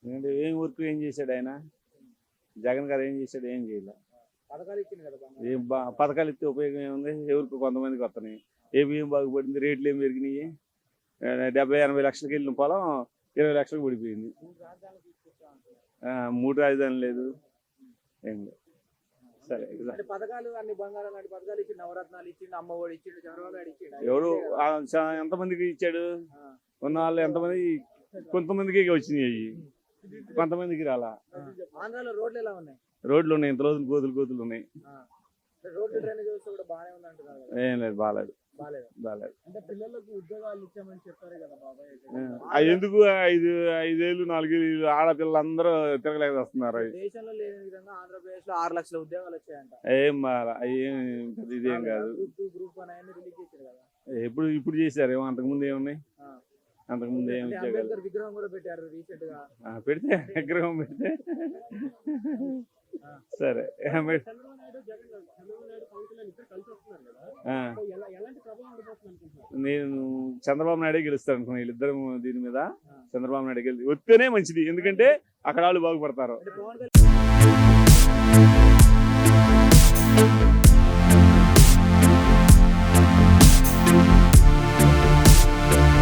ఏంటి ఏం వర్క్ ఏం చేశాడు ఆయన? జగన్ గారు ఏం చేశాడు? ఏం చేయలే. పథకాలు ఇచ్చింది కదా బాగా. ఏం పథకాలు ఇస్తే ఉపయోగం ఏముంది? ఎవరికి కొంతమందికి వస్తున్నాయి. ఏం బాగుపడింది? రేట్లు ఏం పెరిగినాయి? 70-80 లక్షలకి వెళ్ళిన పొలం 20 లక్షలకు పడిపోయింది. 3 రాజధానులు తీసుకొచ్చా అంటున్నారు. 3 రాజధానులు లేదు, ఏం లేదు. సరే అంటే పథకాలు అన్ని బంగారం లాంటి పథకాలు ఇచ్చిండు, నవరత్నాలు ఇచ్చిండు, అమ్మ ఒడి ఇచ్చిండు, చంద్రబాబు నాయుడు ఇచ్చిండు. ఎవరు ఎంతమందికి ఇచ్చాడు? ఉన్న వాళ్ళు ఎంతమంది? కొంతమందికి వచ్చినాయి అవి, కొంతమందికి రాలా. ఆంధ్రాలో రోడ్లు ఎలా ఉన్నాయి? రోడ్లు ఉన్నాయి, ఇంత రోజులు గోతులు ఉన్నాయి. రోడ్లు డ్రైనేజ్ వ్యవస్థ కూడా బాగానే ఉంది అంటున్నారు కదా. ఏం లేదు, బాగాలేదు. బాగాలేదు అంటే పిల్లలకు ఉద్యోగాలు ఇచ్చామని చెప్పారు కదా బాబాయ్. అది ఎందుకు? 5 ఏళ్ళు 4 ఏళ్ళు ఆడపిల్లలందరూ తిరగలేక వస్తున్నారు. దేశంలో లేని విధంగా ఆంధ్రప్రదేశ్ లో 6 లక్షల ఉద్యోగాలు వచ్చాయంట. ఏం బాగా ఇదేం కాదు. గ్రూప్ 1 అవన్నీ రిలీజ్ చేశారు కదా. ఇప్పుడు చేశారు. ఏమో అంతకుముందు ఏమున్నాయి? అంతకుముందు ఏమి అంటే ఉద్యోగాలు? అంబేద్కర్ విగ్రహం కూడా పెట్టారు రీసెంట్ గా. పెడితే విగ్రహం పెడితే సరే. చంద్రబాబు నాయుడు పవన్ కళ్యాణ్ ఇద్దరు కలిసి వస్తున్నారు కదా. ఎలాంటి ప్రభావం ఉండబోతుంది అనుకుంటున్నారు? నేను చంద్రబాబు నాయుడే గెలుస్తాను అనుకున్నాను. వీళ్ళిద్దరు దీని మీద చంద్రబాబు నాయుడు వస్తేనే మంచిది. ఎందుకంటే అక్కడ వాళ్ళు బాగుపడతారు. అంటే పవన్